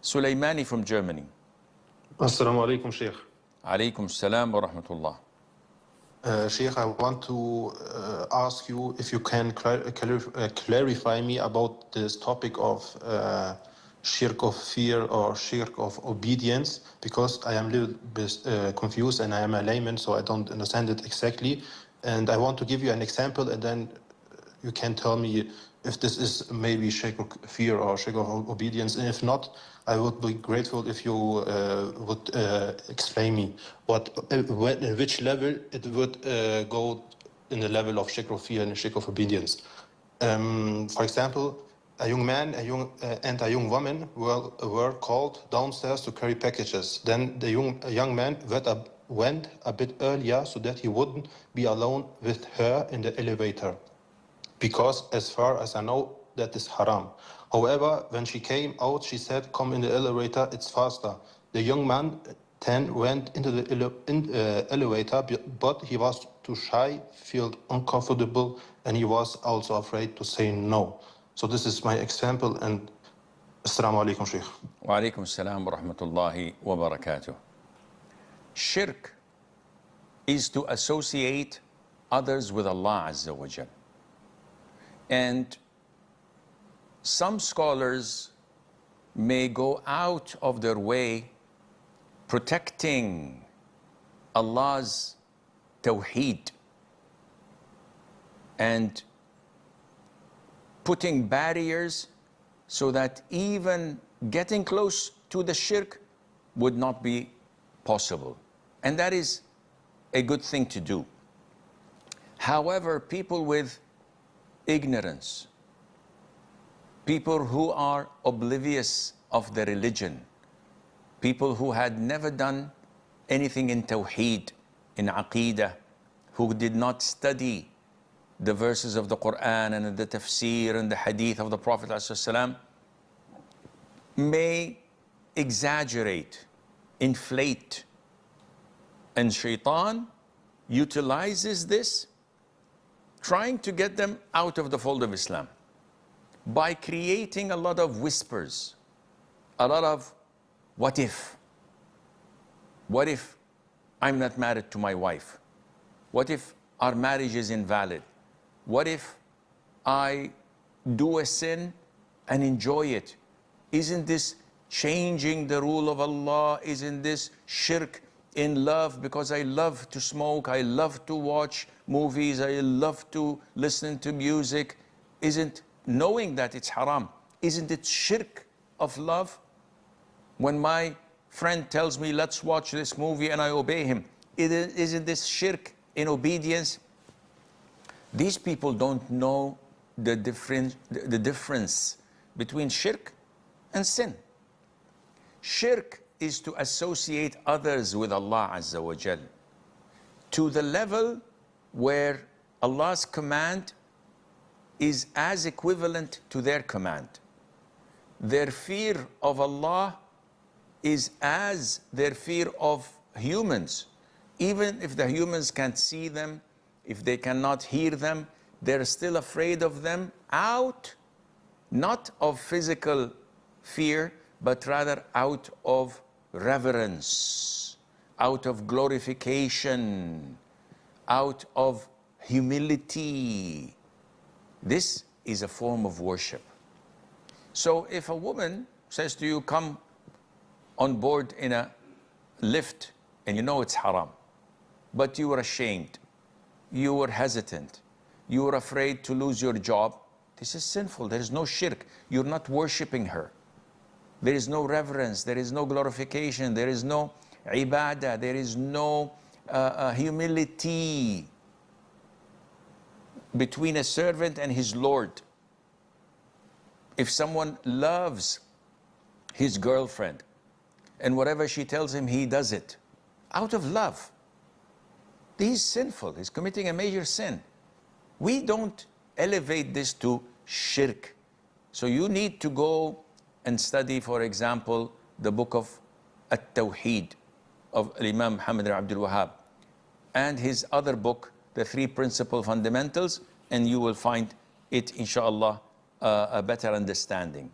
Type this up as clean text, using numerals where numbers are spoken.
Sulaimani from Germany. Assalamu alaikum, Sheikh. Alaikum salam wa rahmatullah. Sheikh, I want to ask you if you can clarify me about this topic of shirk of fear or shirk of obedience, because I am a little bit confused and I am a layman, so I don't understand it exactly. And I want to give you an example, and then you can tell me if this is maybe shirk of fear or shirk of obedience. And if not, I would be grateful if you would explain me in which level it would go in the level of shirk of fear and shirk of obedience. For example, a young man and a young woman were called downstairs to carry packages. Then the young man went a bit earlier so that he wouldn't be alone with her in the elevator, because as far as I know, that is haram. However, when she came out, she said, "Come in the elevator, it's faster." The young man then went into the elevator, but he was too shy, felt uncomfortable, and he was also afraid to say no. So this is my example, and Assalamu alaikum, Shaykh. Wa alaikum salam wa rahmatullahi wa barakatuh. Shirk is to associate others with Allah Azza wa Jal. And some scholars may go out of their way protecting Allah's tawheed and putting barriers so that even getting close to the shirk would not be possible. And that is a good thing to do. However, people with ignorance, people who are oblivious of the religion, people who had never done anything in tawheed, in aqeedah, who did not study the verses of the Quran and the tafsir and the hadith of the Prophet ﷺ, may exaggerate, inflate, and shaitan utilizes this, trying to get them out of the fold of Islam by creating a lot of whispers, a lot of what if? What if I'm not married to my wife? What if our marriage is invalid? What if I do a sin and enjoy it? Isn't this changing the rule of Allah? Isn't this shirk in love? Because I love to smoke, I love to watch movies, I love to listen to music. Isn't knowing that it's haram, isn't it shirk of love? When my friend tells me, let's watch this movie, and I obey him, isn't this shirk in obedience? These people don't know the difference between shirk and sin. Shirk is to associate others with Allah Azza wa Jal to the level where Allah's command is as equivalent to their command. Their fear of Allah is as their fear of humans. Even if the humans can't see them, if they cannot hear them, they're still afraid of them out, not of physical fear, but rather out of reverence, out of glorification, out of humility. This is a form of worship. So if a woman says to you, come on board in a lift, and you know it's haram, but you were ashamed, you were hesitant, you were afraid to lose your job, this is sinful. There is no shirk. You're not worshiping her. There is no reverence, there is no glorification, there is no ibadah, there is no humility between a servant and his Lord. If someone loves his girlfriend and whatever she tells him, he does it out of love, he's sinful, he's committing a major sin. We don't elevate this to shirk. So you need to go and study, for example, the book of At-Tawheed of Imam Muhammad Abdul Wahhab and his other book, The Three Principal Fundamentals, and you will find it, inshallah, a better understanding.